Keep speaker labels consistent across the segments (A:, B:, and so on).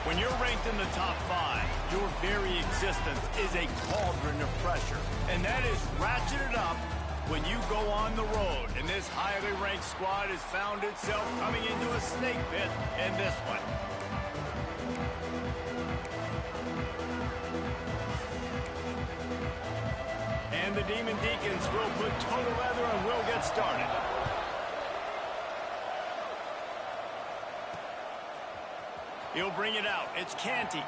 A: When you're ranked in the top 5, your very existence is a cauldron of pressure. And that is ratcheted up when you go on the road. And this highly ranked squad has found itself coming into a snake pit in this one. And the Demon Deacons will put total leather and will get started. He'll bring it out. It's Canty.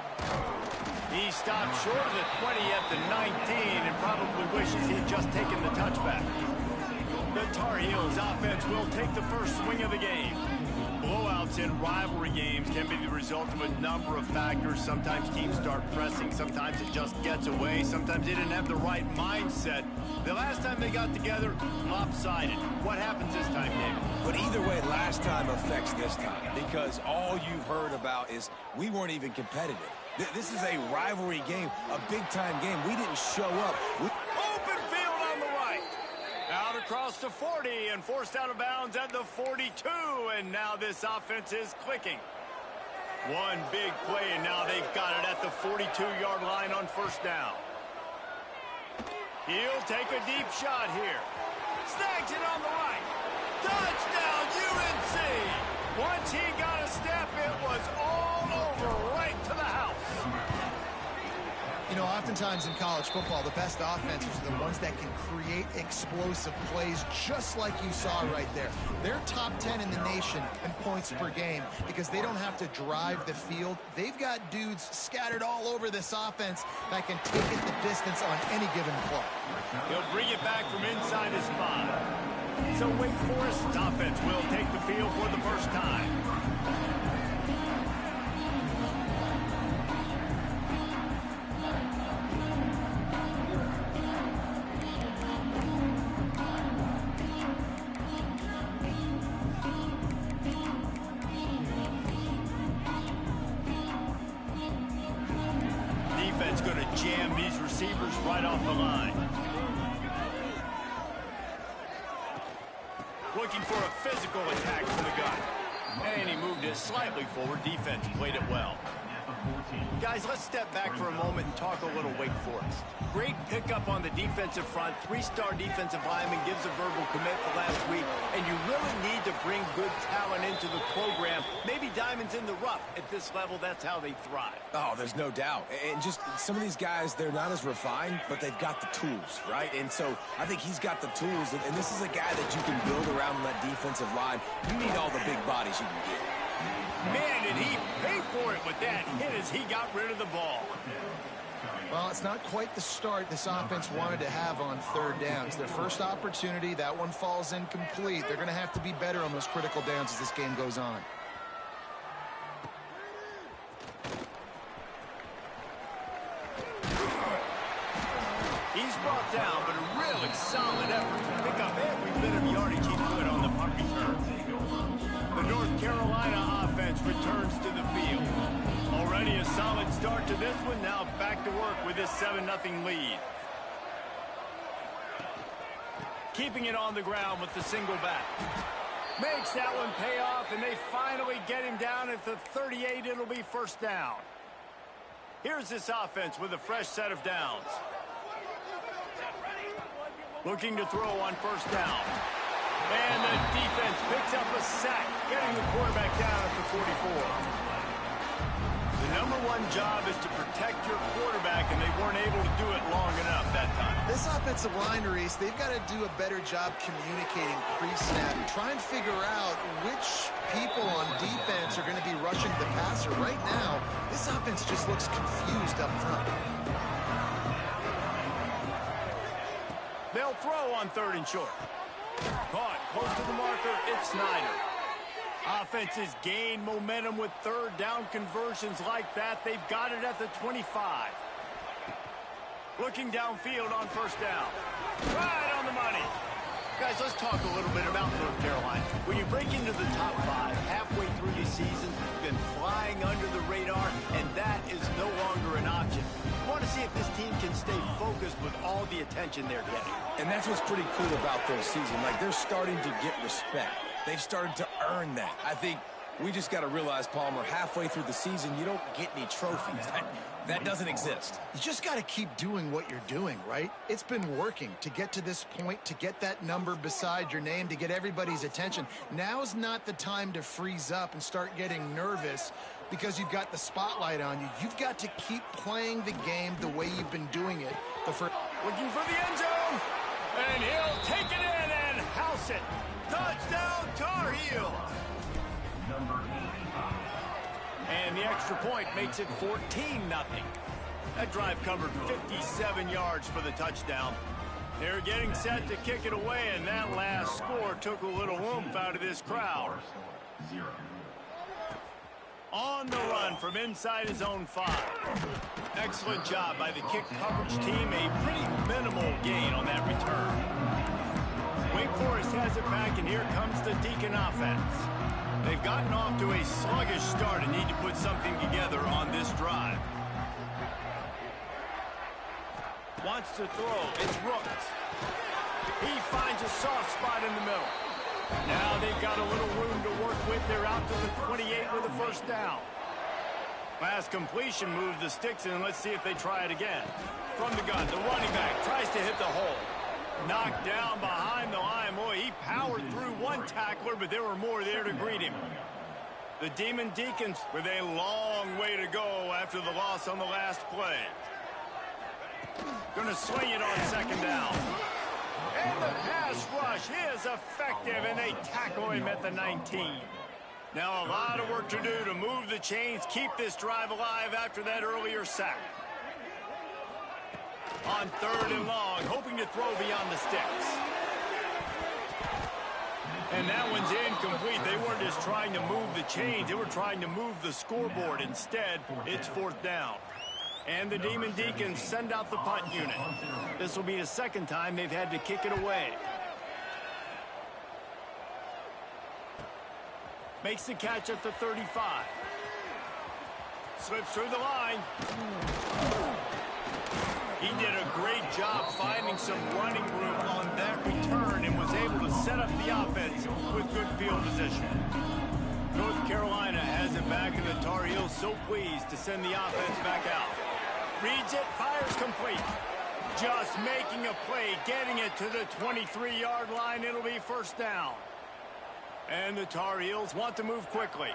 A: He stopped short of the 20 at the 19 and probably wishes he'd just taken the touchback. The Tar Heels offense will take the first swing of the game. Blowouts in rivalry games can be the result of a number of factors. Sometimes teams start pressing. Sometimes it just gets away. Sometimes they didn't have the right mindset. The last time they got together, lopsided. What happens this time, David?
B: But either way, last time affects this time because all you've heard about is we weren't even competitive. This is a rivalry game, a big-time game. We didn't show up.
A: Open field on the right. Out across the 40 and forced out of bounds at the 42. And now this offense is clicking. One big play, and now they've got it at the 42-yard line on first down. He'll take a deep shot here. Snags it on the right. Touchdown, UNC! Once he got a step, it was all over, right to the house.
C: You know, oftentimes in college football, the best offenses are the ones that can create explosive plays, just like you saw right there. They're top 10 in the nation in points per game because they don't have to drive the field. They've got dudes scattered all over this offense that can take it the distance on any given play.
A: He'll bring it back from inside his 5. So Wake Forest's offense will take the field for the first time. Defense going to jam these receivers right off the line. Looking for a physical attack from the gun. And he moved it slightly forward. Defense played it well. Guys, let's step back for a moment and talk a little Wake Forest. Great pickup on the defensive front. 3-star defensive lineman gives a verbal commitment last week. And you really need to bring good talent into the program. Maybe diamonds in the rough. At this level, that's how they thrive.
B: Oh, there's no doubt. And just some of these guys, they're not as refined, but they've got the tools, right? And so I think he's got the tools. And this is a guy that you can build around that defensive line. You need all the big bodies you can get.
A: Man, did he pay for it with that hit as he got rid of the ball.
C: Well, it's not quite the start this offense wanted to have on third downs. Their first opportunity, that one falls incomplete. They're going to have to be better on those critical downs as this game goes on.
A: He's brought down, but a really solid effort to pick up every bit of yardage he could on the punt return. The North Carolina offense returns to the field. Already a solid start to this one. Now back to work with this 7-0 lead. Keeping it on the ground with the single back. Makes that one pay off, and they finally get him down at the 38. It'll be first down. Here's this offense with a fresh set of downs. Looking to throw on first down. And the defense picks up a sack, getting the quarterback down at the 44. The number one job is to protect your quarterback, and they weren't able to do it long enough that time.
C: This offensive line, Reese, they've got to do a better job communicating pre-snap and try and figure out which people on defense are going to be rushing the passer. Right now, this offense just looks confused up front.
A: They'll throw on 3rd and short. Caught close to the marker, it's Snyder. Offenses gain momentum with 3rd down conversions like that. They've got it at the 25. Looking downfield on first down. Right on the money. Guys, let's talk a little bit about North Carolina. When you break into the top 5 halfway through the season, you've been flying under the radar, and that is no longer an option. You want to see if this team can stay focused with all the attention they're getting.
B: And that's what's pretty cool about their season. Like, they're starting to get respect. They've started to earn that. I think We just got to realize, Palmer, halfway through the season, you don't get any trophies. That doesn't exist.
C: You just got to keep doing what you're doing, right? It's been working to get to this point, to get that number beside your name, to get everybody's attention. Now's not the time to freeze up and start getting nervous because you've got the spotlight on you. You've got to keep playing the game the way you've been doing it.
A: Looking for the end zone, and he'll take it in and house it. Touchdown, Tar Heels. And the extra point makes it 14-0. That drive covered 57 yards for the touchdown. They're getting set to kick it away, and that last score took a little oomph out of this crowd. On the run from inside his own 5. Excellent job by the kick coverage team. A pretty minimal gain on that return. Wake Forest has it back, and here comes the Deacon offense. They've gotten off to a sluggish start and need to put something together on this drive. Wants to throw. It's Rooks. He finds a soft spot in the middle. Now they've got a little room to work with. They're out to the 28 with a first down. Last completion moved the sticks in. Let's see if they try it again. From the gun, the running back tries to hit the hole. Knocked down behind the line. Boy, he powered through one tackler, but there were more there to greet him. The Demon Deacons with a long way to go after the loss on the last play. Going to swing it on second down. And the pass rush is effective, and they tackle him at the 19. Now a lot of work to do to move the chains, keep this drive alive after that earlier sack. On third and long, hoping to throw beyond the sticks. And that one's incomplete. They weren't just trying to move the chains. They were trying to move the scoreboard. Instead, it's fourth down. And the Demon Deacons send out the punt unit. This will be the second time they've had to kick it away. Makes the catch at the 35. Slips through the line. He did a great job finding some running room on that return and was able to set up the offense with good field position. North Carolina has it back, and the Tar Heels so pleased to send the offense back out. Reads it, fires complete. Just making a play, getting it to the 23-yard line. It'll be first down. And the Tar Heels want to move quickly.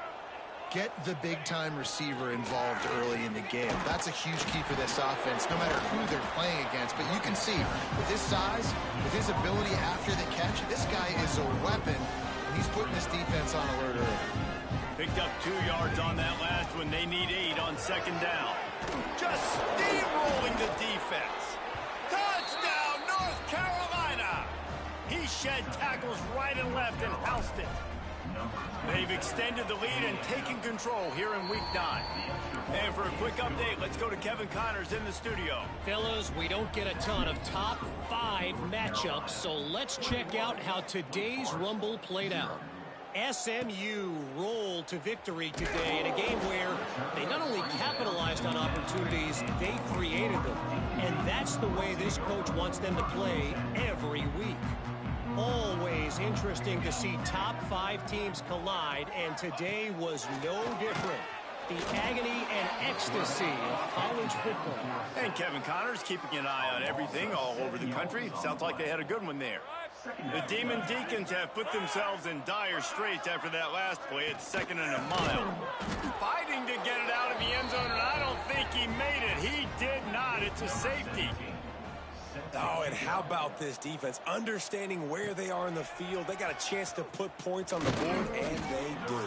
C: Get the big-time receiver involved early in the game. That's a huge key for this offense, no matter who they're playing against. But you can see, with his size, with his ability after the catch, this guy is a weapon, and he's putting this defense on alert early.
A: Picked up 2 yards on that last one. They need 8 on second down. Just steamrolling the defense. Touchdown, North Carolina! He shed tackles right and left and housed it. They've extended the lead and taken control here in Week 9. And for a quick update, let's go to Kevin Connors in the studio.
D: Fellas, we don't get a ton of top 5 matchups, so let's check out how today's Rumble played out. SMU rolled to victory today in a game where they not only capitalized on opportunities, they created them. And that's the way this coach wants them to play every week. Always interesting to see top 5 teams collide, and today was no different. The agony and ecstasy of college football.
A: And Kevin Connors keeping an eye on everything all over the country. Sounds like they had a good one there. The Demon Deacons have put themselves in dire straits after that last play at 2nd and a mile. Fighting to get it out of the end zone, and I don't think he made it. He did not. It's a safety.
B: Oh, and how about this defense? Understanding where they are in the field. They got a chance to put points on the board, and they do.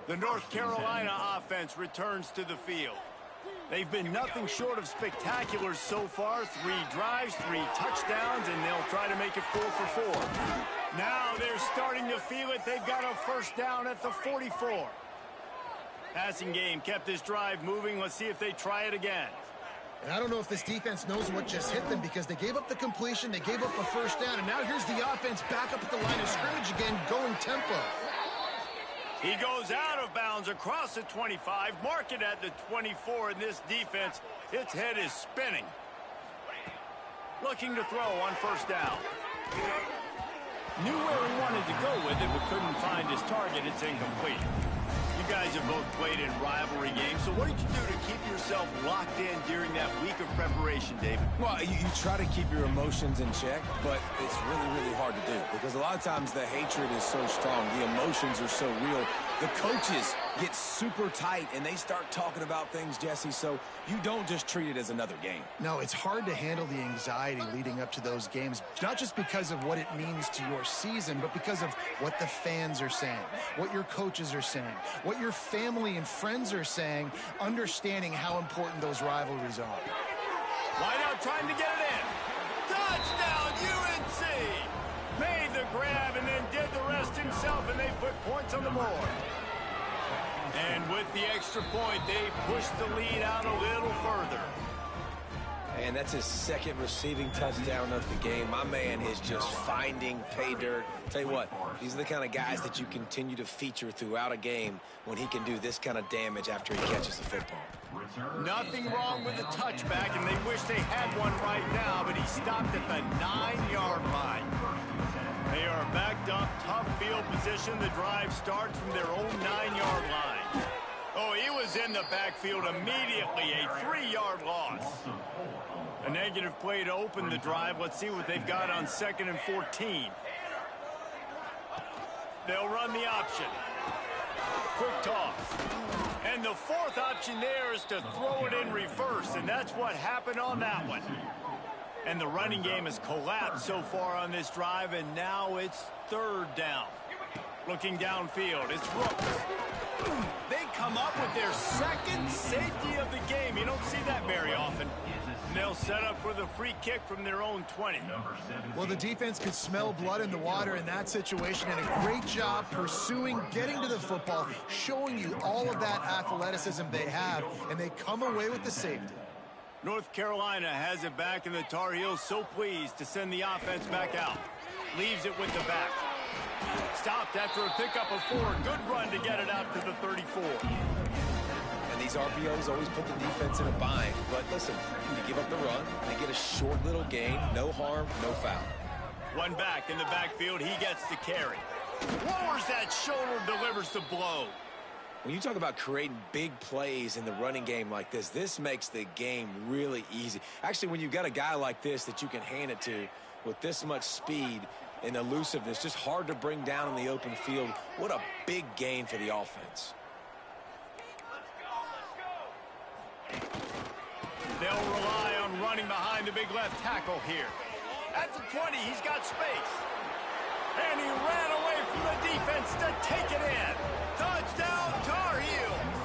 A: The North Carolina offense returns to the field. They've been nothing short of spectacular so far. 3 drives, 3 touchdowns, and they'll try to make it 4 for 4. Now they're starting to feel it. They've got a first down at the 44. Passing game kept this drive moving. Let's see if they try it again.
C: And I don't know if this defense knows what just hit them, because they gave up the completion, they gave up a first down, and now here's the offense back up at the line of scrimmage again, going tempo.
A: He goes out of bounds across the 25, mark it at the 24, and this defense, its head is spinning. Looking to throw on first down. Knew where he wanted to go with it, but couldn't find his target. It's incomplete. You guys have both played in rivalry games, so what did you do to keep yourself locked in during that week of preparation, David?
B: Well, you try to keep your emotions in check, but it's really, really hard to do because a lot of times the hatred is so strong. The emotions are so real. The coaches get super tight, and they start talking about things, Jesse, so you don't just treat it as another game.
C: No, it's hard to handle the anxiety leading up to those games, not just because of what it means to your season, but because of what the fans are saying, what your coaches are saying, what your family and friends are saying, understanding how important those rivalries are.
A: Wide out trying to get it in. Touchdown, UNC! Made the grab and then did the rest himself, and they put points on the board. And with the extra point, they pushed the lead out a little further.
B: And that's his second receiving touchdown of the game. My man is just finding pay dirt. Tell you what, these are the kind of guys that you continue to feature throughout a game when he can do this kind of damage after he catches the football.
A: Nothing wrong with the touchback, and they wish they had one right now, but he stopped at the 9-yard line. They are backed up, tough field position. The drive starts from their own 9-yard line. Oh, he was in the backfield immediately, a 3-yard loss. A negative play to open the drive. Let's see what they've got on 2nd and 14. They'll run the option. Quick toss. And the fourth option there is to throw it in reverse, and that's what happened on that one. And the running game has collapsed so far on this drive, and now it's 3rd down. Looking downfield, it's Brooks. They come up with their second safety of the game. You don't see that very often. And they'll set up for the free kick from their own 20.
C: Well, the defense could smell blood in the water in that situation, and a great job pursuing, getting to the football, showing you all of that athleticism they have, and they come away with the safety.
A: North Carolina has it back, and the Tar Heels so pleased to send the offense back out. Leaves it with the back. Stopped after a pickup of 4. Good run to get it out to the 34.
B: And these RPOs always put the defense in a bind. But listen, you give up the run, they get a short little gain, no harm, no foul.
A: One back in the backfield, he gets the carry. Lowers that shoulder, delivers the blow.
B: When you talk about creating big plays in the running game like this, this makes the game really easy. Actually, when you've got a guy like this that you can hand it to with this much speed and elusiveness, just hard to bring down in the open field, what a big gain for the offense.
A: They'll rely on running behind the big left tackle here. At the 20, he's got space. And he ran away from the defense to take it in. Touchdown, Tar Heels.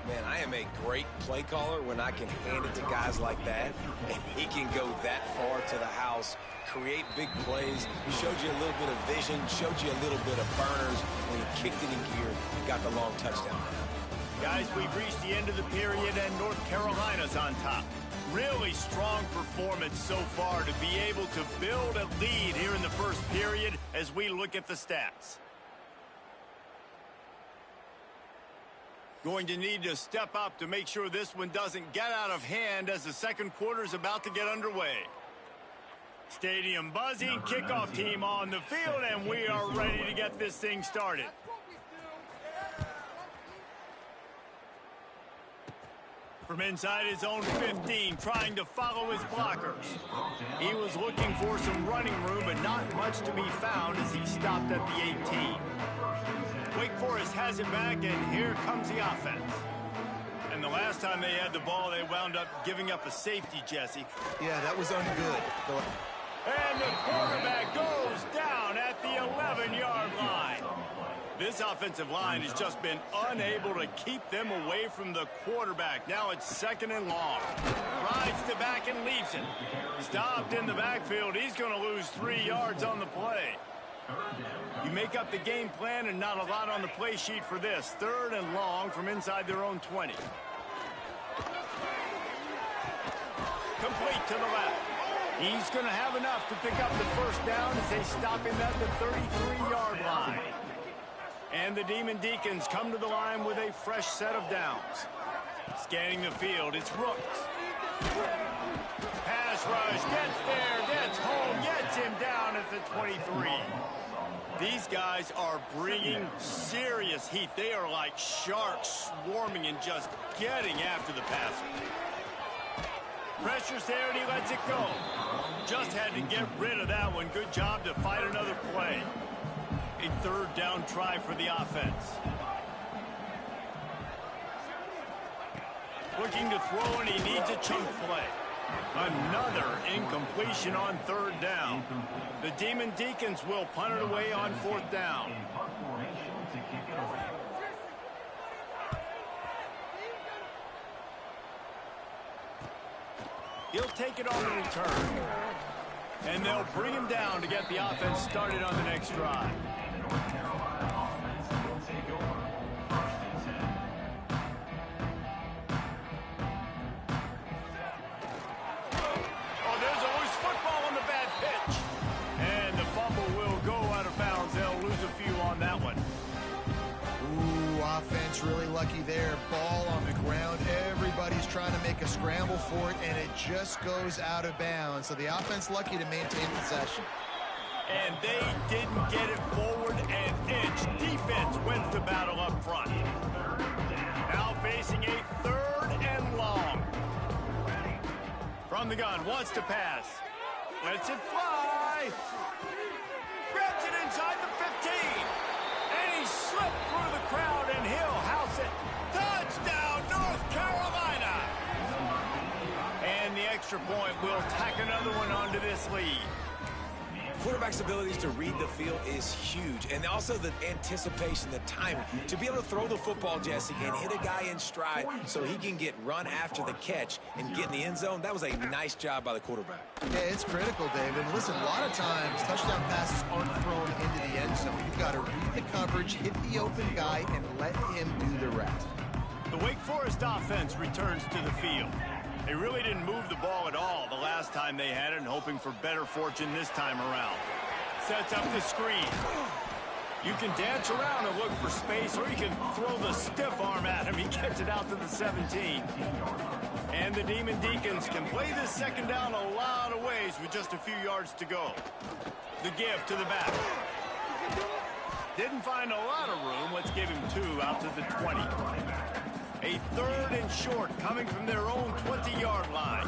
B: Man, I am a great play caller when I can hand it to guys like that, and he can go that far to the house, create big plays, showed you a little bit of vision, showed you a little bit of burners when he kicked it in gear and got the long touchdown.
A: Guys, we've reached the end of the period, and North Carolina's on top. Really strong performance so far to be able to build a lead here in the first period as we look at the stats. Going to need to step up to make sure this one doesn't get out of hand as the second quarter is about to get underway. Stadium buzzing, kickoff team on the field, and we are ready to get this thing started. From inside his own 15, trying to follow his blockers. He was looking for some running room, but not much to be found as he stopped at the 18. Wake Forest has it back, and here comes the offense. And the last time they had the ball, they wound up giving up a safety, Jesse.
C: Yeah, that was ungood.
A: And the quarterback goes down at the 11-yard line. This offensive line has just been unable to keep them away from the quarterback. Now it's 2nd and long. Rides the back and leaves it. Stopped in the backfield. He's going to lose 3 yards on the play. You make up the game plan and not a lot on the play sheet for this. 3rd and long from inside their own 20. Complete to the left. He's going to have enough to pick up the first down as they stop him at the 33-yard line. And the Demon Deacons come to the line with a fresh set of downs. Scanning the field, it's Rooks. Pass pass rush, gets there, gets home, gets him down at the 23. These guys are bringing serious heat. They are like sharks swarming and just getting after the passer. Pressure's there and he lets it go. Just had to get rid of that one. Good job to fight another play. A third down try for the offense. Looking to throw and he needs a chunk play. Another incompletion on third down. The Demon Deacons will punt it away on fourth down. He'll take it on the return. And they'll bring him down to get the offense started on the next drive. Oh, there's a loose football on the bad pitch. And the fumble will go out of bounds. They'll lose a few on that one.
C: Ooh, offense really lucky there. Ball on the ground. Everybody's trying to make a scramble for it, and it just goes out of bounds. So the offense lucky to maintain possession.
A: And they didn't get it forward an inch. Defense wins the battle up front. Now facing a third and long. From the gun, wants to pass. Lets it fly. Grabs it inside the 15. And he slipped through the crowd, and he'll house it. Touchdown, North Carolina! And the extra point will tack another one onto this lead.
B: Quarterback's abilities to read the field is huge, and also the anticipation, the timing. To be able to throw the football, Jesse, and hit a guy in stride so he can get run after the catch and get in the end zone, that was a nice job by the quarterback.
C: Yeah, it's critical, David. Listen, a lot of times touchdown passes aren't thrown into the end zone. You've got to read the coverage, hit the open guy, and let him do the rest.
A: The Wake Forest offense returns to the field. They really didn't move the ball at all the last time they had it, and hoping for better fortune this time around. Sets up the screen. You can dance around and look for space, or you can throw the stiff arm at him. He gets it out to the 17. And the Demon Deacons can play this second down a lot of ways with just a few yards to go. The give to the back. Didn't find a lot of room. Let's give him 2 out to the 20. A third and short coming from their own 20-yard line.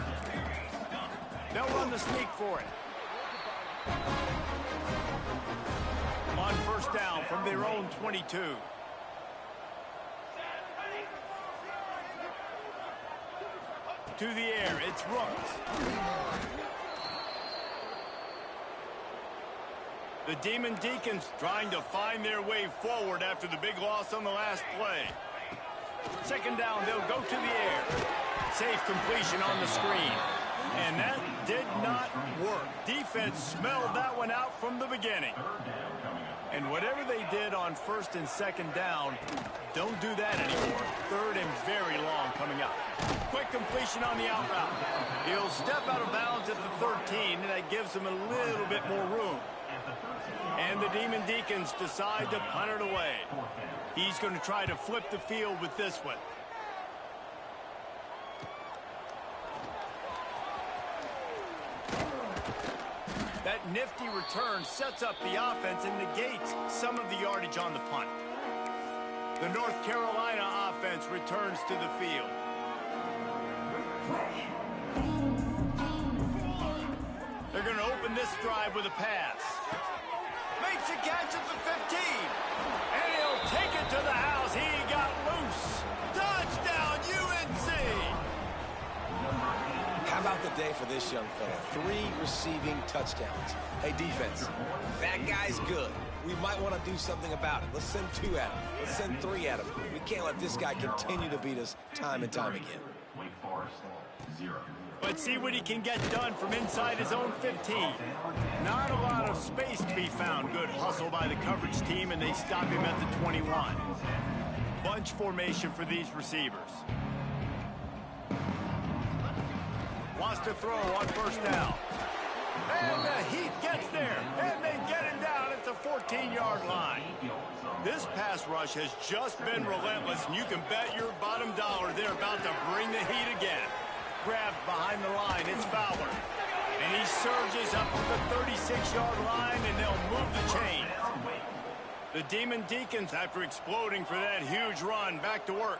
A: They'll run the sneak for it. On first down from their own 22. To the air, it's Rooks. The Demon Deacons trying to find their way forward after the big loss on the last play. Second down, they'll go to the air. Safe completion on the screen. And that did not work. Defense smelled that one out from the beginning. And whatever they did on first and second down, don't do that anymore. Third and very long coming up. Quick completion on the out route. He'll step out of bounds at the 13, and that gives him a little bit more room. And the Demon Deacons decide to punt it away. He's going to try to flip the field with this one. That nifty return sets up the offense and negates some of the yardage on the punt. The North Carolina offense returns to the field. They're going to open this drive with a pass. Makes a catch at the 15. And he'll take it to the house. He got loose. Touchdown, UNC.
B: How about the day for this young fella? 3 receiving touchdowns. Hey, defense, that guy's good. We might want to do something about it. Let's send 2 at him. Let's send 3 at him. We can't let this guy continue to beat us time and time again.
A: Let's see what he can get done from inside his own 15. Not a lot of space to be found. Good hustle by the coverage team, and they stop him at the 21. Bunch formation for these receivers. Wants to throw on first down. And the heat gets there, and they get him down at the 14-yard line. This pass rush has just been relentless, and you can bet your bottom dollar they're about to bring the heat again. Grabbed behind the line, it's Fowler. And he surges up to the 36-yard line, and they'll move the chain. The Demon Deacons, after exploding for that huge run, back to work.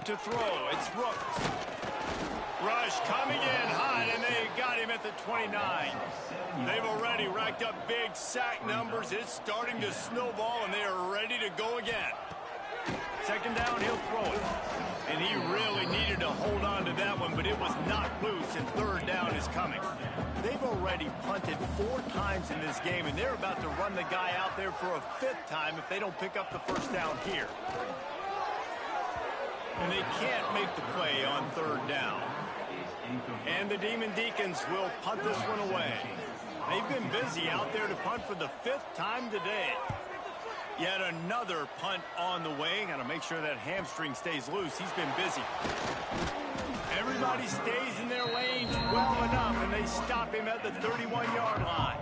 A: To throw, it's Rooks. Rush coming in hot, and they got him at the 29. They've already racked up big sack numbers. It's starting to snowball, and they are ready to go again. Second down, he'll throw it. And he really needed to hold on to that one, but it was knocked loose, and third down is coming. They've already punted 4 times in this game, and they're about to run the guy out there for a 5th time if they don't pick up the first down here. And they can't make the play on third down. And the Demon Deacons will punt this one away. They've been busy out there to punt for the 5th time today. Yet another punt on the way. Got to make sure that hamstring stays loose. He's been busy. Everybody stays in their lanes well enough, and they stop him at the 31-yard line.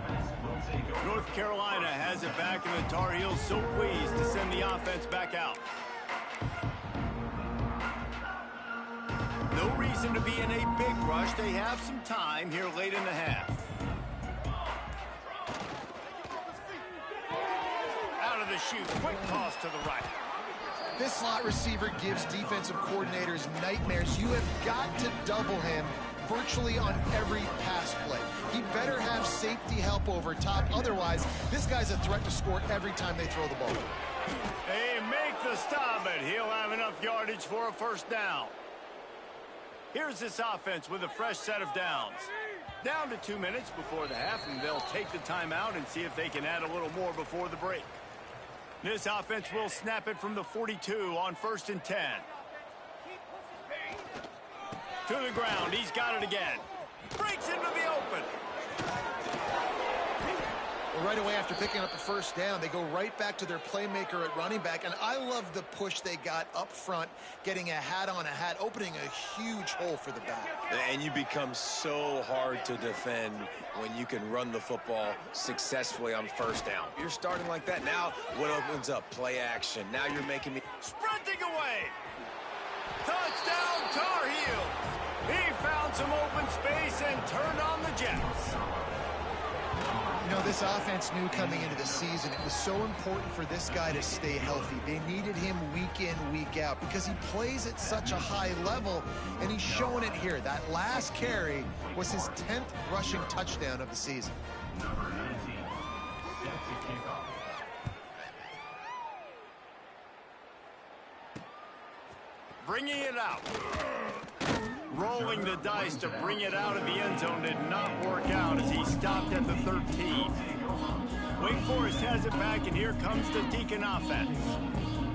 A: North Carolina has it back, and the Tar Heels so pleased to send the offense back out. No reason to be in a big rush. They have some time here late in the half. Out of the chute, quick toss to the right.
C: This slot receiver gives defensive coordinators nightmares. You have got to double him virtually on every pass play. He better have safety help over top. Otherwise, this guy's a threat to score every time they throw the ball.
A: They make the stop, but he'll have enough yardage for a first down. Here's this offense with a fresh set of downs. Down to 2 minutes before the half, and they'll take the timeout and see if they can add a little more before the break. This offense will snap it from the 42 on 1st and 10. To the ground, he's got it again. Breaks into the open.
C: Well, right away after picking up the first down, they go right back to their playmaker at running back, and I love the push they got up front, getting a hat on a hat, opening a huge hole for the back.
B: And you become so hard to defend when you can run the football successfully on first down. You're starting like that. Now what opens up? Play action. Now you're making me...
A: Sprinting away. Touchdown, Tar Heels. He found some open space and turned on the Jets.
C: You know, this offense knew coming into the season it was so important for this guy to stay healthy. They needed him week in, week out because he plays at such a high level, and he's showing it here. That last carry was his 10th rushing touchdown of the season.
A: Bringing it out. Rolling the dice to bring it out of the end zone did not work out as he stopped at the 13. Wake Forest has it back, and here comes the Deacon offense.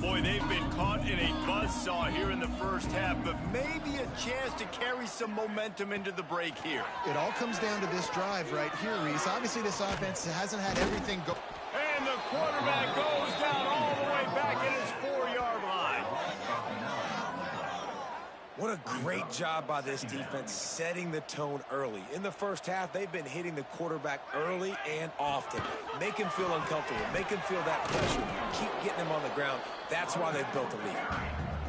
A: Boy, they've been caught in a buzzsaw here in the first half, but maybe a chance to carry some momentum into the break here.
C: It all comes down to this drive right here, Reese. Obviously, this offense hasn't had everything go.
A: And the quarterback goes down all the way back at his 4-yard line.
B: What a great job by this defense setting the tone early. In the first half, they've been hitting the quarterback early and often. Make him feel uncomfortable. Make him feel that pressure. Keep getting him on the ground. That's why they've built a lead.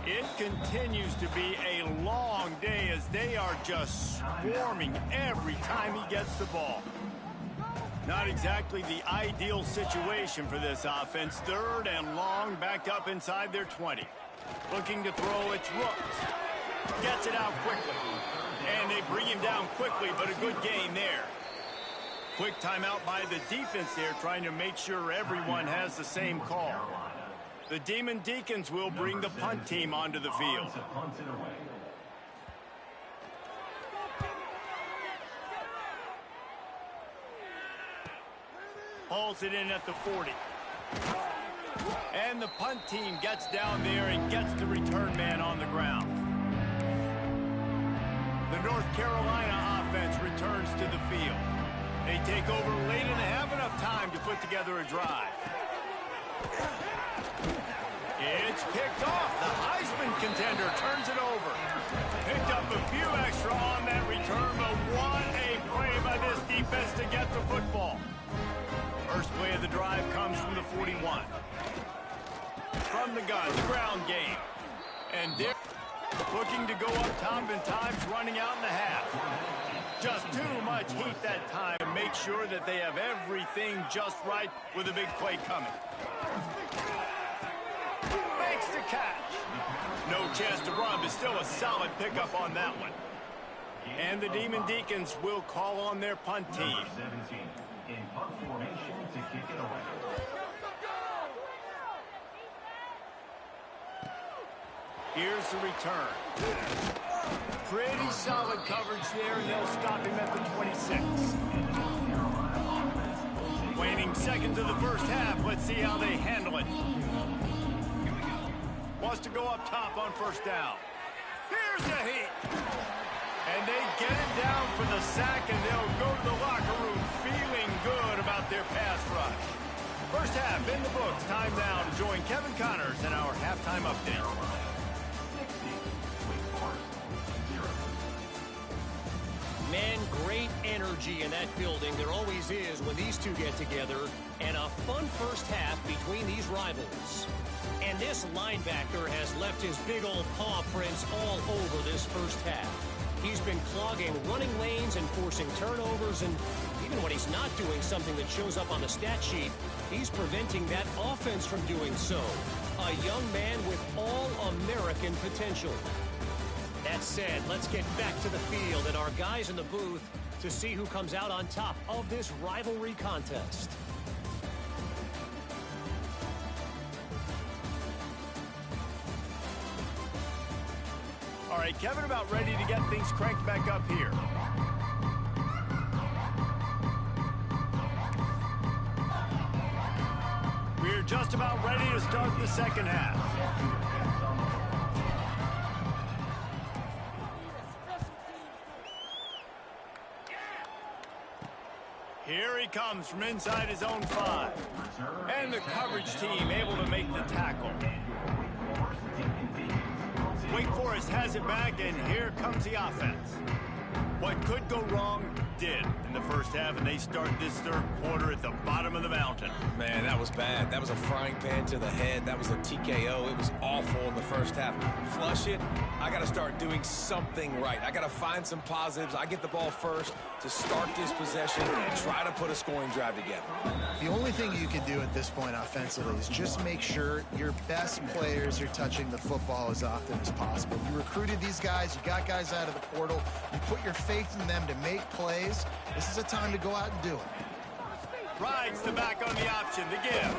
A: It continues to be a long day as they are just swarming every time he gets the ball. Not exactly the ideal situation for this offense. 3rd and long, backed up inside their 20. Looking to throw, it's Rooks. Gets it out quickly. And they bring him down quickly, but a good gain there. Quick timeout by the defense there, trying to make sure everyone has the same call. The Demon Deacons will bring the punt team onto the field. Hauls it in at the 40. And the punt team gets down there and gets the return man on the ground. The North Carolina offense returns to the field. They take over late and have enough time to put together a drive. It's picked off. The Heisman contender turns it over. Picked up a few extra on that return, but what a play by this defense to get the football. First play of the drive comes from the 41. From the gun, the ground game. And there... Looking to go up top in times, running out in the half. Just too much heat that time. Make sure that they have everything just right with a big play coming. Makes the catch. No chance to run, but still a solid pickup on that one. And the Demon Deacons will call on their punt team.
E: In punt formation to kick it away.
A: Here's the return. Pretty solid coverage there, and they'll stop him at the 26. Waning seconds of the first half. Let's see how they handle it. Wants to go up top on first down. Here's the heat. And they get it down for the sack, and they'll go to the locker room feeling good about their pass rush. First half in the books. Time now to join Kevin Connors in our halftime update.
D: Man, great energy in that building. There always is when these two get together. And a fun first half between these rivals. And this linebacker has left his big old paw prints all over this first half. He's been clogging running lanes and forcing turnovers, and even when he's not doing something that shows up on the stat sheet, he's preventing that offense from doing so. A young man with all-American potential. That said, let's get back to the field and our guys in the booth to see who comes out on top of this rivalry contest.
A: All right, Kevin, about ready to get things cranked back up here. We're just about ready to start the second half. Here he comes from inside his own 5. And the coverage team able to make the tackle. Wake Forest has it back, and here comes the offense. What could go wrong did in the first half, and they start this third quarter at the bottom of the mountain.
B: Man, that was bad. That was a frying pan to the head. That was a TKO. It was awful in the first half. Flush it. I got to start doing something right. I got to find some positives. I get the ball first to start this possession and try to put a scoring drive together.
C: The only thing you can do at this point offensively is just make sure your best players are touching the football as often as possible. You recruited these guys. You got guys out of the portal. You put your faith in them to make plays. This is a time to go out and do it.
A: Rides the back on the option, the give.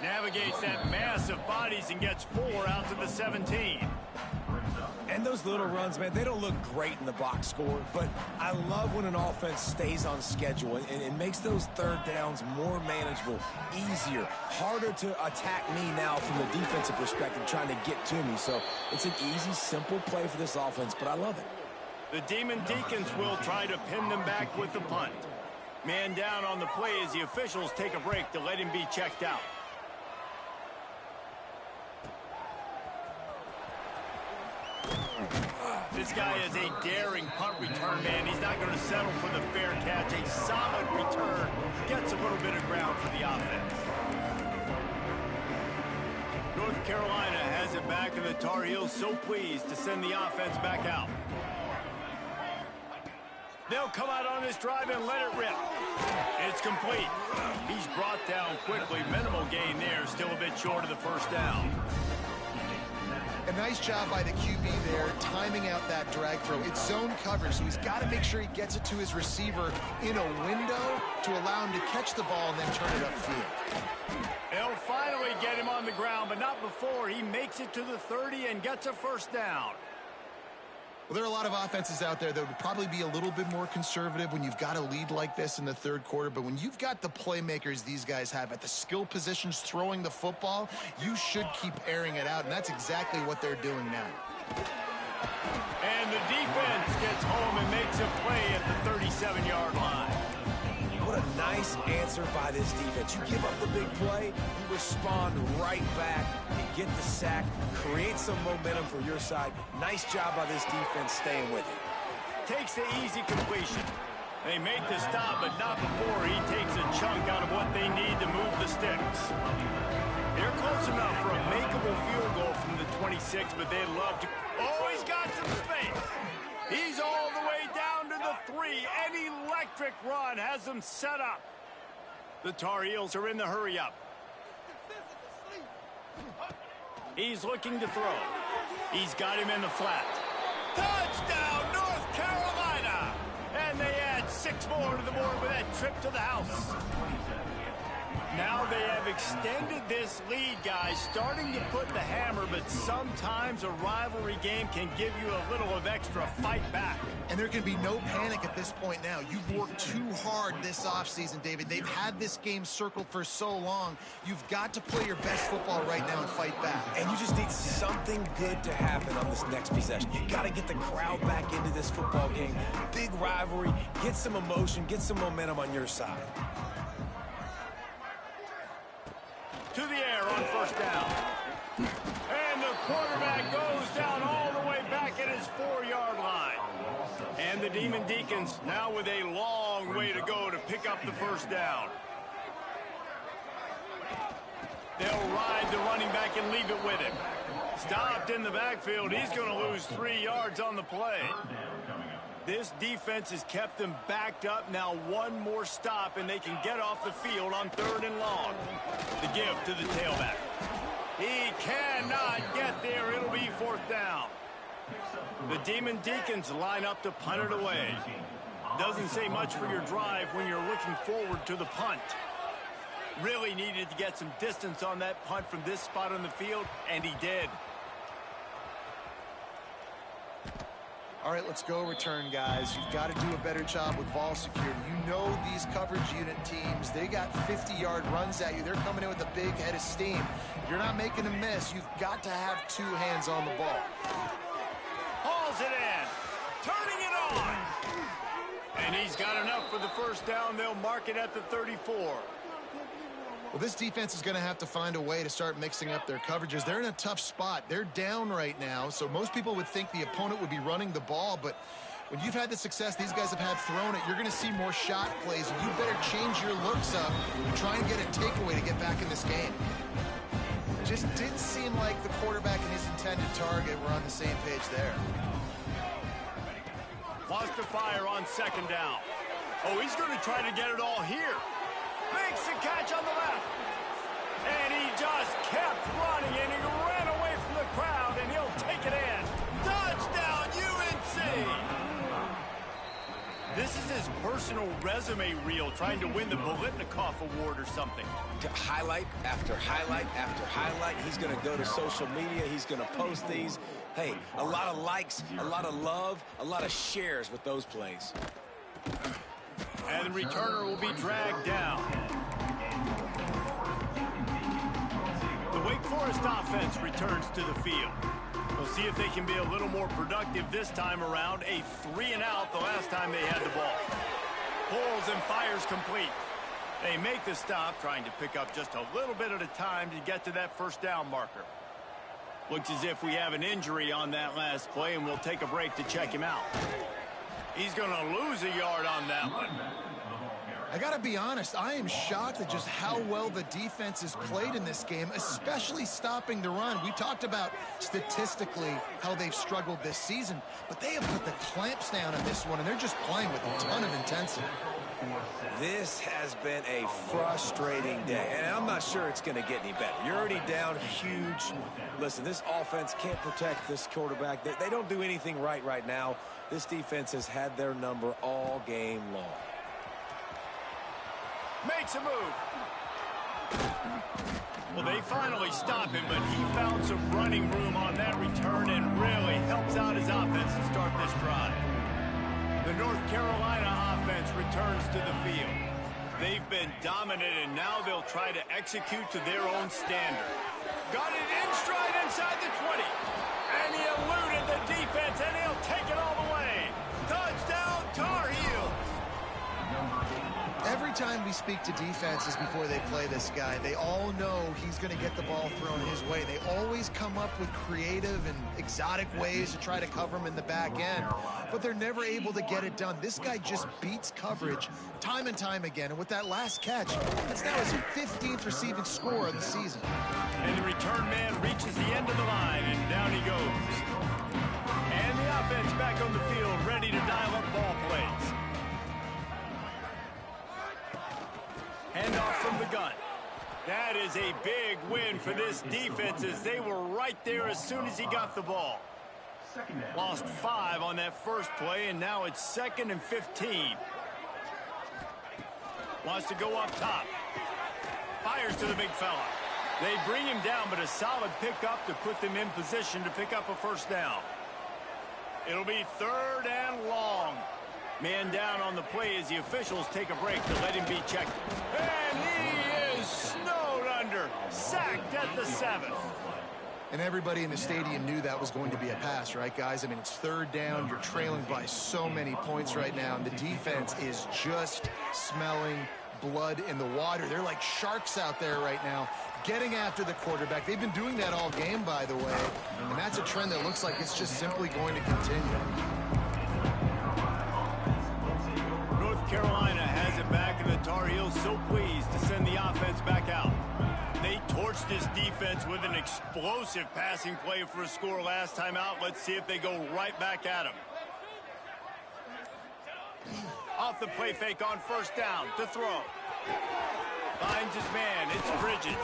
A: Navigates that mass of bodies and gets 4 out to the 17.
B: And those little runs, man, they don't look great in the box score, but I love when an offense stays on schedule and makes those third downs more manageable, easier, harder to attack me now from the defensive perspective, trying to get to me. So it's an easy, simple play for this offense, but I love it.
A: The Demon Deacons will try to pin them back with the punt. Man down on the play as the officials take a break to let him be checked out. This guy is a daring punt return man. He's not going to settle for the fair catch. A solid return gets a little bit of ground for the offense. North Carolina has it back, and the Tar Heels so pleased to send the offense back out. They'll come out on this drive and let it rip. It's complete. He's brought down quickly. Minimal gain there. Still a bit short of the first down.
C: A nice job by the QB there, timing out that drag throw. It's zone coverage, so he's got to make sure he gets it to his receiver in a window to allow him to catch the ball and then turn it upfield.
A: They'll finally get him on the ground, but not before he makes it to the 30 and gets a first down.
C: Well, there are a lot of offenses out there that would probably be a little bit more conservative when you've got a lead like this in the third quarter. But when you've got the playmakers these guys have at the skill positions throwing the football, you should keep airing it out, and that's exactly what they're doing now.
A: And the defense gets home and makes a play at the 37-yard line.
B: What a nice answer by this defense. You give up the big play, you respond right back, you get the sack, create some momentum for your side. Nice job by this defense staying with it.
A: Takes the easy completion. They make the stop, but not before he takes a chunk out of what they need to move the sticks. They're close enough for a makeable field goal from the 26, but they'd love to. Oh, he's got some space. He's all the way down to the 3. An electric run has them set up. The Tar Heels are in the hurry-up. He's looking to throw. He's got him in the flat. Touchdown, North Carolina! And they add 6 more to the board with that trip to the house. Now they have extended this lead, guys, starting to put the hammer, but sometimes a rivalry game can give you a little of extra fight back.
C: And there can be no panic at this point now. You've worked too hard this offseason, David. They've had this game circled for so long. You've got to play your best football right now and fight back.
B: And you just need something good to happen on this next possession. You got to get the crowd back into this football game. Big rivalry. Get some emotion. Get some momentum on your side.
A: To the air on first down. And the quarterback goes down all the way back at his 4-yard line. And the Demon Deacons now with a long way to go to pick up the first down. They'll ride the running back and leave it with him. Stopped in the backfield. He's going to lose 3 yards on the play. This defense has kept them backed up. Now one more stop, and they can get off the field on 3rd and long. The give to the tailback. He cannot get there. It'll be 4th down. The Demon Deacons line up to punt it away. Doesn't say much for your drive when you're looking forward to the punt. Really needed to get some distance on that punt from this spot on the field, and he did.
C: All right, let's go return, guys. You've got to do a better job with ball security. You know these coverage unit teams, they got 50-yard runs at you. They're coming in with a big head of steam. You're not making a miss. You've got to have 2 hands on the ball.
A: Hauls it in. Turning it on. And he's got enough for the first down. They'll mark it at the 34.
C: Well, this defense is going to have to find a way to start mixing up their coverages. They're in a tough spot. They're down right now, so most people would think the opponent would be running the ball, but when you've had the success these guys have had throwing it, you're going to see more shot plays, and you better change your looks up and try and get a takeaway to get back in this game. Just didn't seem like the quarterback and his intended target were on the same page there.
A: Wants to fire on 2nd down. Oh, he's going to try to get it all here. Makes the catch on the left. And he just kept running, and he ran away from the crowd, and he'll take it in. Touchdown, UNC! This is his personal resume reel, trying to win the Bolitnikoff Award or something.
B: Highlight after highlight after highlight. He's going to go to social media. He's going to post these. Hey, a lot of likes, a lot of love, a lot of shares with those plays.
A: And the returner will be dragged down. The Wake Forest offense returns to the field. We'll see if they can be a little more productive this time around. A 3-and-out the last time they had the ball. Pulls and fires complete. They make the stop, trying to pick up just a little bit at a time to get to that first down marker. Looks as if we have an injury on that last play, and we'll take a break to check him out. He's going to lose a yard on that one.
C: I got to be honest, I am shocked at just how well the defense has played in this game, especially stopping the run. We talked about statistically how they've struggled this season, but they have put the clamps down on this one, and they're just playing with a ton of intensity.
B: This has been a frustrating day, and I'm not sure it's going to get any better. You're already down huge. Listen, this offense can't protect this quarterback. They don't do anything right now. This defense has had their number all game long.
A: Makes a move. Well, they finally stop him, but he found some running room on that return and really helps out his offense to start this drive. The North Carolina offense returns to the field. They've been dominant, and now they'll try to execute to their own standard. Got it in stride inside the 20. And he eluded the defense, and he'll take it all the way. Touchdown, Tar Heels.
C: Every time we speak to defenses before they play this guy, they all know he's going to get the ball thrown his way. They always come up with creative and exotic ways to try to cover him in the back end, but they're never able to get it done. This guy just beats coverage time and time again, and with that last catch, that's now his 15th receiving score of the season.
A: And the return man reaches the end of the line, and down he goes. And the offense back on the field, ready to dial up ball plays. Handoff from the gun. That is a big win for this defense as they were right there as soon as he got the ball. Lost 5 on that first play, and now it's 2nd and 15. Wants to go up top. Fires to the big fella. They bring him down, but a solid pickup to put them in position to pick up a first down. It'll be 3rd and long. Man down on the play as the officials take a break to let him be checked. And he is snowed under. Sacked at the 7.
C: And everybody in the stadium knew that was going to be a pass, right, guys? I mean, it's 3rd down. You're trailing by so many points right now, and the defense is just smelling blood in the water. They're like sharks out there right now, getting after the quarterback. They've been doing that all game, by the way, and that's a trend that looks like it's just simply going to continue.
A: North Carolina has it back, and the Tar Heels so pleased to send the offense back out. They torched this defense with an explosive passing play for a score last time out. Let's see if they go right back at him. Off the play fake on 1st down to throw. Finds his man. It's Bridges.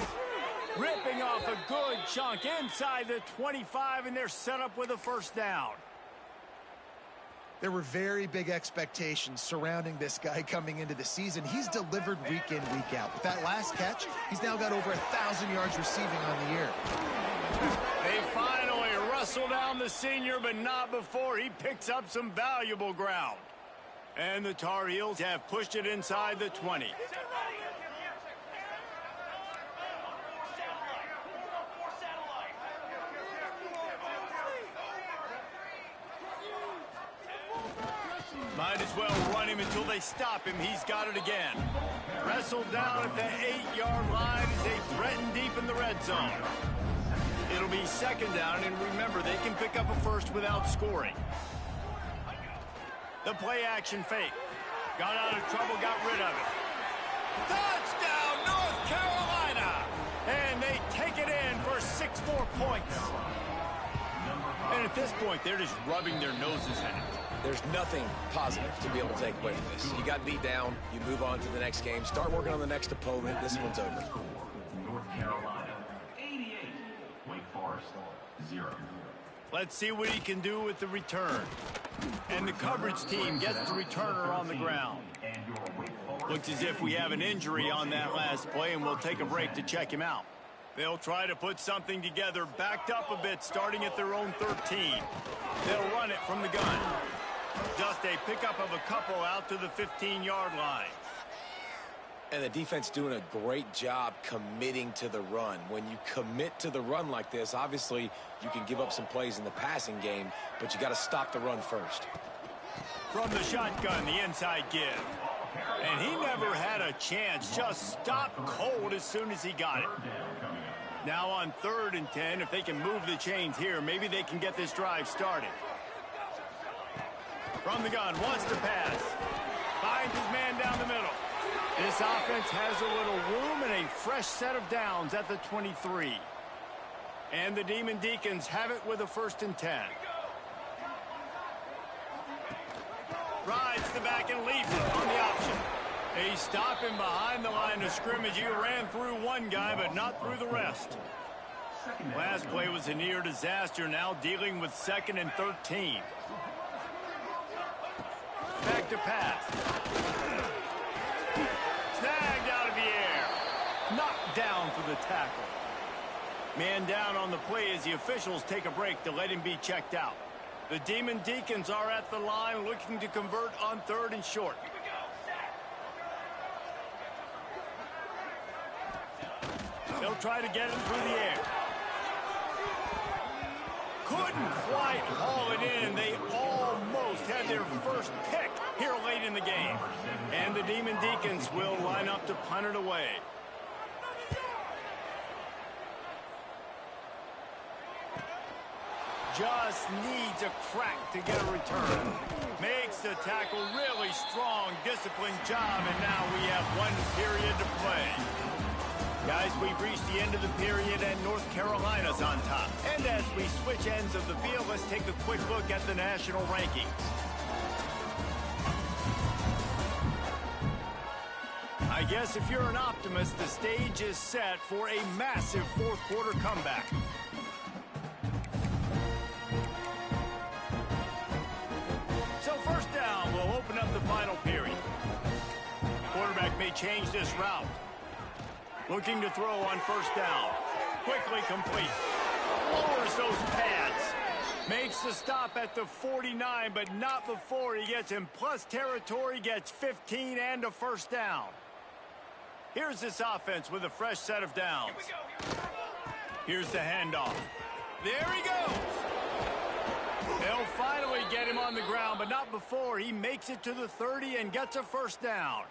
A: Ripping off a good chunk inside the 25, and they're set up with a 1st down.
C: There were very big expectations surrounding this guy coming into the season. He's delivered week in, week out. With that last catch, he's now got over 1,000 yards receiving on the year.
A: They finally wrestle down the senior, but not before he picks up some valuable ground. And the Tar Heels have pushed it inside the 20. Might as well run him until they stop him. He's got it again. Wrestled down at the 8-yard line as they threaten deep in the red zone. It'll be 2nd down, and remember, they can pick up a first without scoring. The play action fake. Got out of trouble, got rid of it. Touchdown, North Carolina! And they take it in for 6 more points. And at this point, they're just rubbing their noses at it.
B: There's nothing positive to be able to take away from this. You got beat down, you move on to the next game, start working on the next opponent. This one's over.
E: North Carolina, 88. Wake Forest, 0.
A: Let's see what he can do with the return. And the coverage team gets the returner on the ground. Looks as if we have an injury on that last play, and we'll take a break to check him out. They'll try to put something together, backed up a bit, starting at their own 13. They'll run it from the gun. Just a pickup of a couple out to the 15-yard line.
B: And the defense doing a great job committing to the run. When you commit to the run like this, obviously you can give up some plays in the passing game, but you got to stop the run first.
A: From the shotgun, the inside give. And he never had a chance. Just stopped cold as soon as he got it. Now on 3rd and 10, if they can move the chains here, maybe they can get this drive started. From the gun, wants to pass. Finds his man down the middle. This offense has a little room and a fresh set of downs at the 23. And the Demon Deacons have it with a 1st and 10. Rides the back and leaves it on the option. They stop him behind the line of scrimmage. He ran through one guy, but not through the rest. Last play was a near disaster, now dealing with 2nd and 13. Back to pass. Snagged out of the air. Knocked down for the tackle. Man down on the play as the officials take a break to let him be checked out. The Demon Deacons are at the line looking to convert on 3rd and short. They'll try to get him through the air. Couldn't quite haul it in. They almost had their first pick here late in the game. And the Demon Deacons will line up to punt it away. Just needs a crack to get a return. Makes the tackle really strong, disciplined job, and now we have 1 period to play. Guys, we've reached the end of the period, and North Carolina's on top. And as we switch ends of the field, let's take a quick look at the national rankings. I guess if you're an optimist, the stage is set for a massive fourth quarter comeback. So first down, we'll open up the final period. Quarterback may change this route. Looking to throw on first down. Quickly complete. Lowers those pads. Makes the stop at the 49, but not before he gets in plus territory, gets 15 and a first down. Here's this offense with a fresh set of downs. Here's the handoff. There he goes. They'll finally get him on the ground, but not before he makes it to the 30 and gets a first down.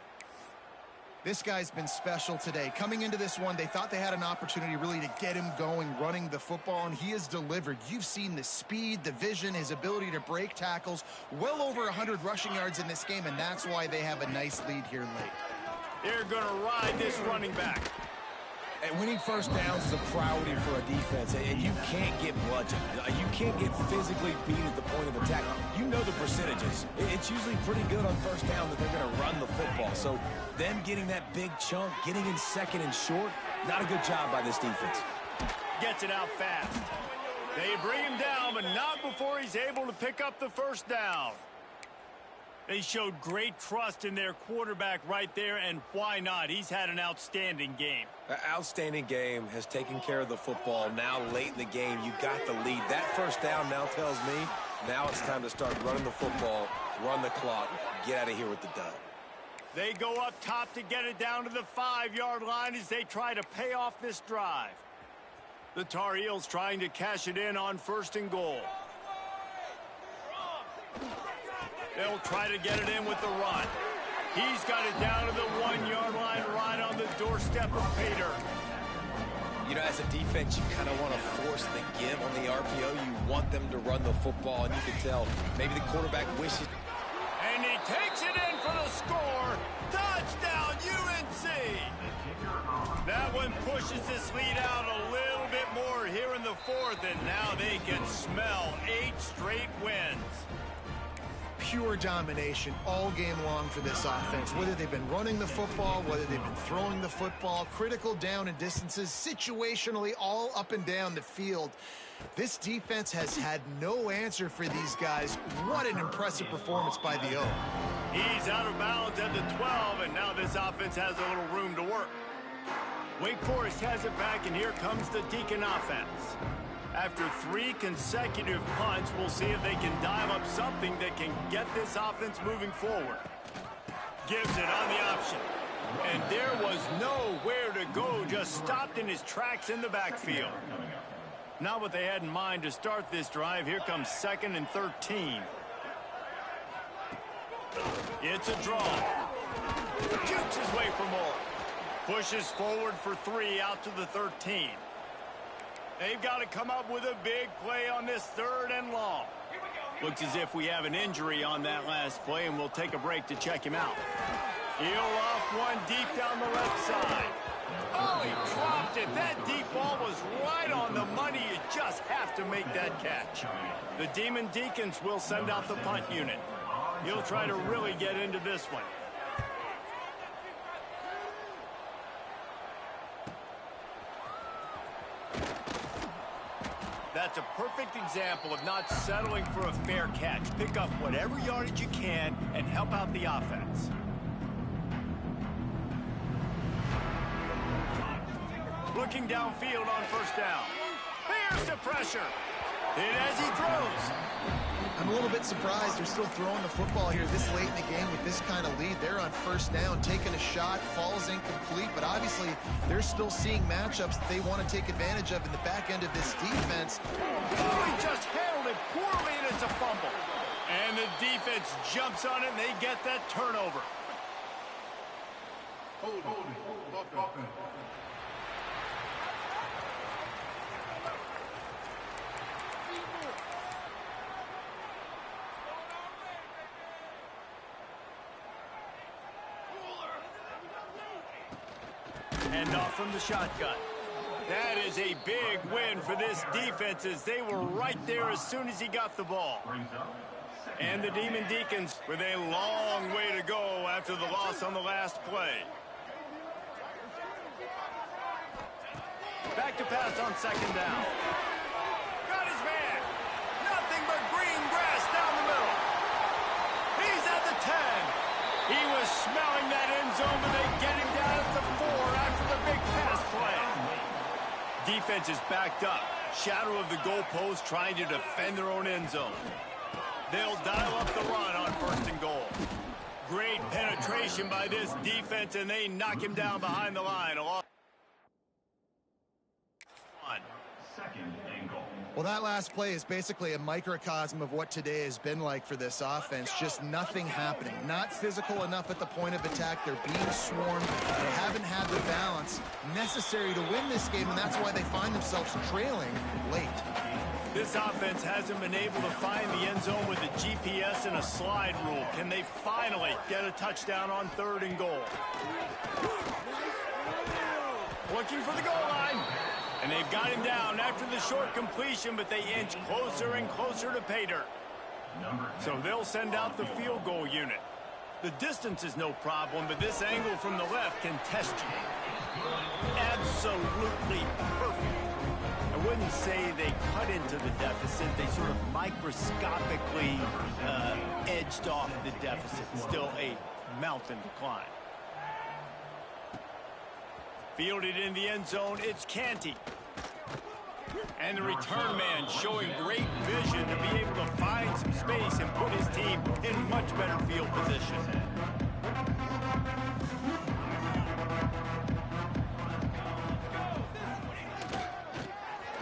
C: This guy's been special today. Coming into this one, they thought they had an opportunity really to get him going, running the football, and he has delivered. You've seen the speed, the vision, his ability to break tackles. Well over 100 rushing yards in this game, and that's why they have a nice lead here late.
A: They're going to ride this running back.
B: And winning first downs is a priority for a defense, and you can't get bludgeoned. You can't get physically beat at the point of attack. You know the percentages. It's usually pretty good on first down that they're going to run the football. So them getting that big chunk, getting in second and short, not a good job by this defense.
A: Gets it out fast. They bring him down, but not before he's able to pick up the first down. They showed great trust in their quarterback right there, and why not? He's had an outstanding game.
B: An outstanding game, has taken care of the football. Now late in the game, you got the lead. That first down now tells me now it's time to start running the football, run the clock, get out of here with the dub.
A: They go up top to get it down to the 5-yard line as they try to pay off this drive. The Tar Heels trying to cash it in on first and goal. They'll try to get it in with the run. He's got it down to the 1-yard line right on the doorstep of Pater.
B: You know, as a defense, you kind of want to force the give on the RPO. You want them to run the football, and you can tell maybe the quarterback wishes.
A: And he takes it in for the score. Touchdown, UNC! That one pushes this lead out a little bit more here in the fourth, and now they can smell 8 straight wins.
C: Pure domination all game long for this offense. Whether they've been running the football, whether they've been throwing the football, critical down and distances, situationally all up and down the field. This defense has had no answer for these guys. What an impressive performance by the O.
A: He's out of bounds at the 12, and now this offense has a little room to work. Wake Forest has it back, and here comes the Deacon offense. After 3 consecutive punts, we'll see if they can dial up something that can get this offense moving forward. Gives it on the option. And there was nowhere to go, just stopped in his tracks in the backfield. Not what they had in mind to start this drive. Here comes 2nd and 13. It's a draw. Jukes his way for more. Pushes forward for 3 out to the 13. They've got to come up with a big play on this 3rd and long. Looks as if we have an injury on that last play, and we'll take a break to check him out. He'll off one deep down the left side. Oh, he dropped it. That deep ball was right on the money. You just have to make that catch. The Demon Deacons will send out the punt unit. He'll try to really get into this one. That's a perfect example of not settling for a fair catch. Pick up whatever yardage you can and help out the offense. Looking downfield on first down. Here's the pressure. And as he throws.
C: I'm a little bit surprised they're still throwing the football here this late in the game with this kind of lead. They're on first down, taking a shot, falls incomplete, but obviously they're still seeing matchups that they want to take advantage of in the back end of this defense.
A: Oh, he just handled it poorly, and it's a fumble. And And the defense jumps on it, and they get that turnover. And off from the shotgun. That is a big win for this defense as they were right there as soon as he got the ball. And the Demon Deacons with a long way to go after the loss on the last play. Back to pass on second down. Got his man. Nothing but green grass down the middle. He's at the 10. He was smelling that end zone, but they get him down at the 4 after the big pass play. Defense is backed up. Shadow of the goalpost trying to defend their own end zone. They'll dial up the run on 1st and goal. Great penetration by this defense, and they knock him down behind the line.
C: Well, that last play is basically a microcosm of what today has been like for this offense. Just nothing happening. Not physical enough at the point of attack. They're being swarmed. They haven't had the balance necessary to win this game, and that's why they find themselves trailing late.
A: This offense hasn't been able to find the end zone with a GPS and a slide rule. Can they finally get a touchdown on 3rd and goal? Looking for the goal line. And they've got him down after the short completion, but they inch closer and closer to pay dirt. So they'll send out the field goal unit. The distance is no problem, but this angle from the left can test you. Absolutely perfect. I wouldn't say they cut into the deficit. They sort of microscopically edged off the deficit. Still a mountain to climb. Fielded in the end zone, it's Canty. And the return man showing great vision to be able to find some space and put his team in much better field position.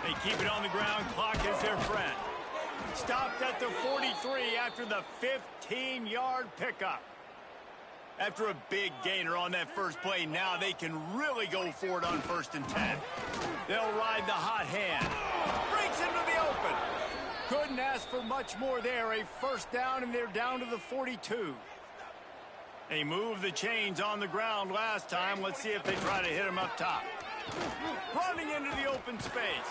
A: They keep it on the ground, clock is their friend. Stopped at the 43 after the 15-yard pickup. After a big gainer on that first play, now they can really go for it on 1st and 10. They'll ride the hot hand. Breaks into the open. Couldn't ask for much more there. A 1st down, and they're down to the 42. They moved the chains on the ground last time. Let's see if they try to hit him up top. Running into the open space.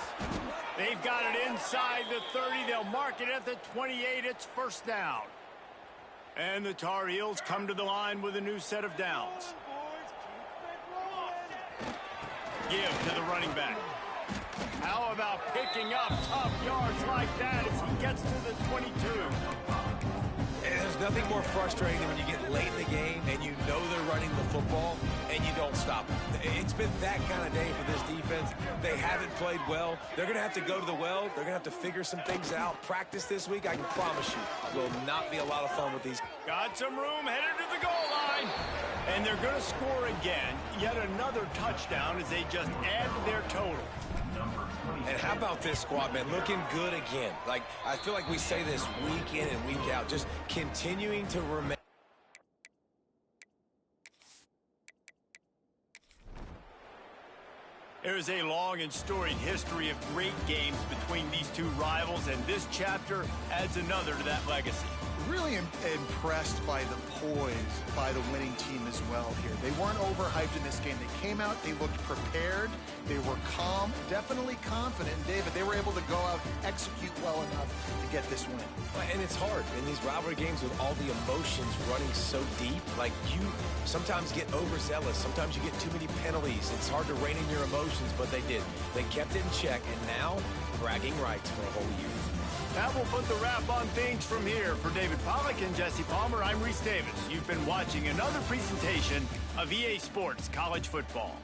A: They've got it inside the 30. They'll mark it at the 28. It's 1st down. And the Tar Heels come to the line with a new set of downs. Give to the running back. How about picking up tough yards like that as he gets to the 22?
B: There's nothing more frustrating than when you get late in the game and you know they're running the football and you don't stop them. It's been that kind of day for this defense. They haven't played well. They're going to have to go to the well. They're going to have to figure some things out. Practice this week, I can promise you, will not be a lot of fun with these.
A: Got some room, headed to the goal line. And they're going to score again. Yet another touchdown as they just add to their total.
B: And how about this squad, man? Looking good again. Like, I feel like we say this week in and week out, just continuing to remain.
A: There is a long and storied history of great games between these two rivals, and this chapter adds another to that legacy.
C: Really impressed by the poise by the winning team as well here. They weren't overhyped in this game. They came out, they looked prepared, they were calm, definitely confident. And David, they were able to go out and execute well enough to get this win.
B: And it's hard in these rivalry games with all the emotions running so deep. Like, you sometimes get overzealous. Sometimes you get too many penalties. It's hard to rein in your emotions, but they did. They kept it in check, and now bragging rights for a whole year.
A: That will put the wrap on things from here. For David Pollack and Jesse Palmer, I'm Reese Davis. You've been watching another presentation of EA Sports College Football.